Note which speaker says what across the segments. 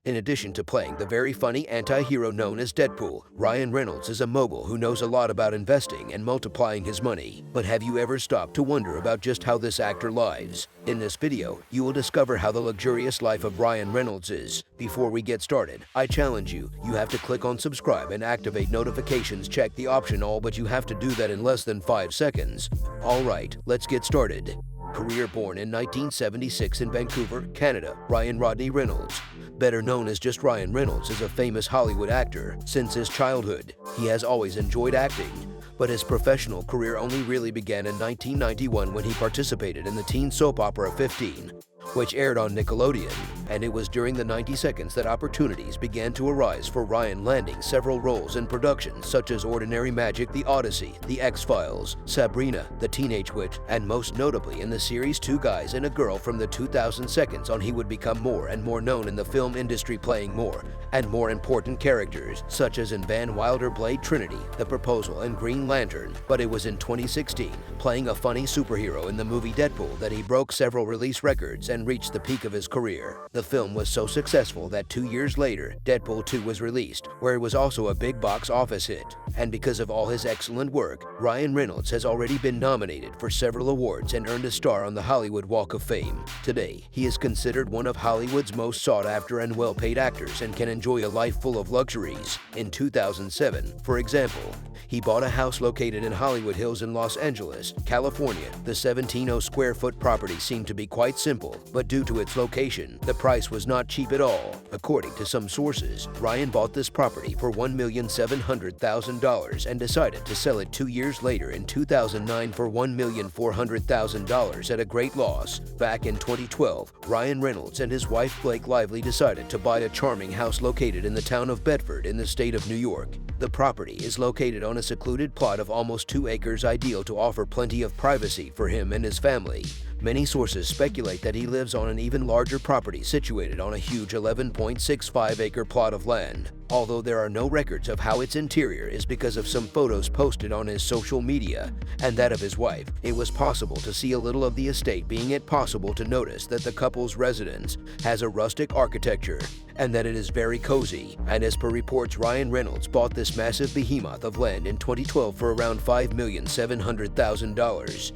Speaker 1: In addition to playing the very funny anti-hero known as Deadpool, Ryan Reynolds is a mogul who knows a lot about investing and multiplying his money. But have you ever stopped to wonder about just how this actor lives? In this video, you will discover how the luxurious life of Ryan Reynolds is. Before we get started, I challenge you have to click on subscribe and activate notifications. Check the option all, but you have to do that in less than 5 seconds. Alright, let's get started. Career: born in 1976 in Vancouver, Canada, Ryan Rodney Reynolds, better known as just Ryan Reynolds, is a famous Hollywood actor. Since his childhood, he has always enjoyed acting, but his professional career only really began in 1991 when he participated in the teen soap opera 15, which aired on Nickelodeon, and it was during the 90 seconds that opportunities began to arise for Ryan, landing several roles in productions such as Ordinary Magic, The Odyssey, The X-Files, Sabrina, The Teenage Witch, and most notably in the series Two Guys and a Girl from the 2000 seconds on. He would become more and more known in the film industry, playing more and more important characters such as in Van Wilder, Blade Trinity, The Proposal, and Green Lantern. But it was in 2016, playing a funny superhero in the movie Deadpool, that he broke several release records and reached the peak of his career. The film was so successful that 2 years later, Deadpool 2 was released, where it was also a big box office hit. And because of all his excellent work, Ryan Reynolds has already been nominated for several awards and earned a star on the Hollywood Walk of Fame. Today, he is considered one of Hollywood's most sought-after and well-paid actors and can enjoy a life full of luxuries. In 2007, for example, he bought a house located in Hollywood Hills in Los Angeles, California. The 17 square foot property seemed to be quite simple, but due to its location, the price was not cheap at all. According to some sources, Ryan bought this property for $1,700,000 and decided to sell it 2 years later in 2009 for $1,400,000 at a great loss. Back in 2012, Ryan Reynolds and his wife Blake Lively decided to buy a charming house located in the town of Bedford in the state of New York. The property is located on a secluded plot of almost 2 acres, ideal to offer plenty of privacy for him and his family. Many sources speculate that he lives on an even larger property situated on a huge 11.65-acre plot of land. Although there are no records of how its interior is because of some photos posted on his social media and that of his wife, it was possible to see a little of the estate, being it possible to notice that the couple's residence has a rustic architecture and that it is very cozy. And as per reports, Ryan Reynolds bought this massive behemoth of land in 2012 for around $5,700,000.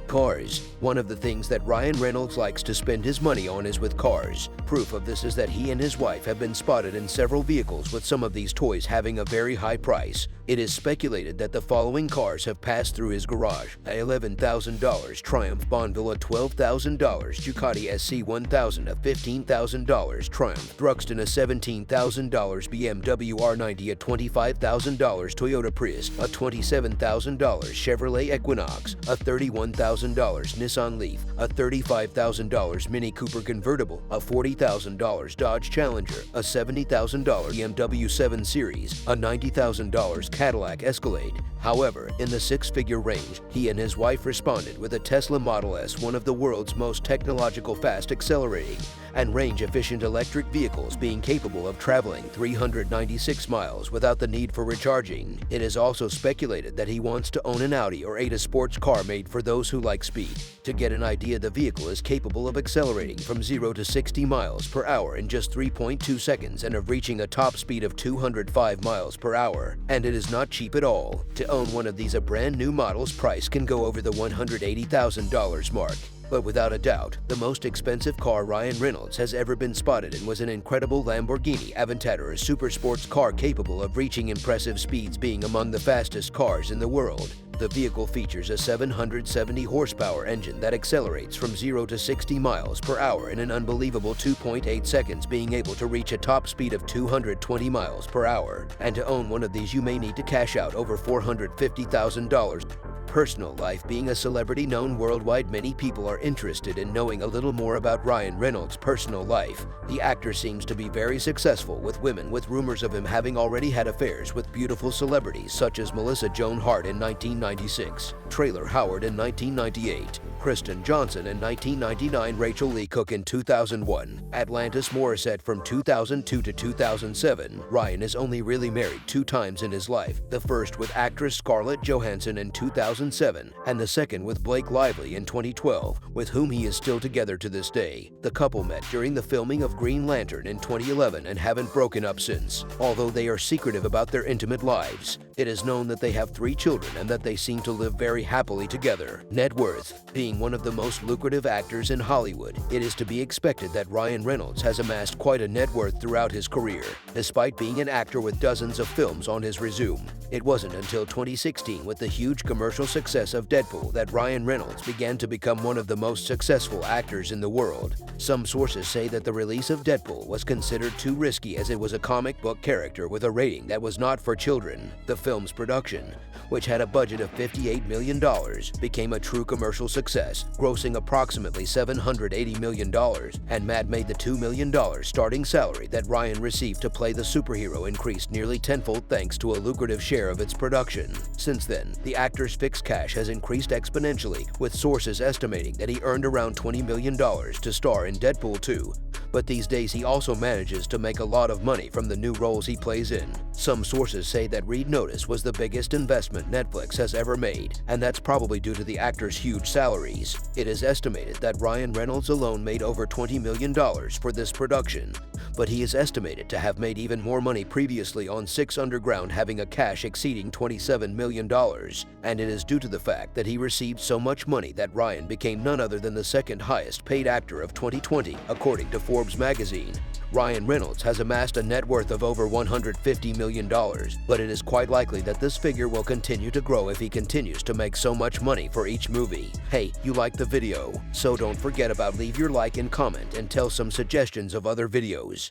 Speaker 1: Cars. One of the things that Ryan Reynolds likes to spend his money on is with cars. Proof of this is that he and his wife have been spotted in several vehicles, with some of these toys having a very high price. It is speculated that the following cars have passed through his garage: a $11,000 Triumph Bonneville, a $12,000 Ducati SC1000, a $15,000 Triumph Thruxton, a $17,000 BMW R90, a $25,000 Toyota Prius, a $27,000 Chevrolet Equinox, a $31,000 Nissan Leaf, a $35,000 Mini Cooper convertible, a $40,000 Dodge Challenger, a $70,000 BMW 7 Series, a $90,000 Cadillac Escalade. However, in the 6-figure range, he and his wife responded with a Tesla Model S, one of the world's most technological, fast accelerating, and range-efficient electric vehicles, being capable of traveling 396 miles without the need for recharging. It is also speculated that he wants to own an Audi or a sports car made for those who like speed. To get an idea, the vehicle is capable of accelerating from 0 to 60 miles per hour in just 3.2 seconds and of reaching a top speed of 205 miles per hour. And it is not cheap at all. To own one of these, a brand new model's price can go over the $180,000 mark. But without a doubt, the most expensive car Ryan Reynolds has ever been spotted in was an incredible Lamborghini Aventador, a super sports car capable of reaching impressive speeds, being among the fastest cars in the world. The vehicle features a 770 horsepower engine that accelerates from 0 to 60 miles per hour in an unbelievable 2.8 seconds, being able to reach a top speed of 220 miles per hour. And to own one of these, you may need to cash out over $450,000. Personal life. Being a celebrity known worldwide, many people are interested in knowing a little more about Ryan Reynolds' personal life. The actor seems to be very successful with women, with rumors of him having already had affairs with beautiful celebrities such as Melissa Joan Hart in 1996, Traylor Howard in 1998, Kristen Johnson in 1999, Rachel Lee Cook in 2001, Atlantis Morissette from 2002 to 2007. Ryan is only really married 2 times in his life, the first with actress Scarlett Johansson in 2000 2007, and the second with Blake Lively in 2012, with whom he is still together to this day. The couple met during the filming of Green Lantern in 2011 and haven't broken up since, although they are secretive about their intimate lives. It is known that they have 3 children and that they seem to live very happily together. Net worth. Being one of the most lucrative actors in Hollywood, it is to be expected that Ryan Reynolds has amassed quite a net worth throughout his career, despite being an actor with dozens of films on his resume. It wasn't until 2016, with the huge commercial success of Deadpool, that Ryan Reynolds began to become one of the most successful actors in the world. Some sources say that the release of Deadpool was considered too risky as it was a comic book character with a rating that was not for children. The film's production, which had a budget of $58 million, became a true commercial success, grossing approximately $780 million, and Matt made the $2 million starting salary that Ryan received to play the superhero increased nearly tenfold thanks to a lucrative share of its production. Since then, the actor's fixed cash has increased exponentially, with sources estimating that he earned around $20 million to star in Deadpool 2. But these days he also manages to make a lot of money from the new roles he plays in. Some sources say that Reed Notice was the biggest investment Netflix has ever made, and that's probably due to the actor's huge salaries. It is estimated that Ryan Reynolds alone made over $20 million for this production, but he is estimated to have made even more money previously on 6 Underground, having a cash exceeding $27 million, and it is due to the fact that he received so much money that Ryan became none other than the second highest paid actor of 2020, according to Forbes magazine. Ryan Reynolds has amassed a net worth of over $150 million, but it is quite likely that this figure will continue to grow if he continues to make so much money for each movie. Hey, you liked the video? So don't forget about leave your like and comment and tell some suggestions of other videos.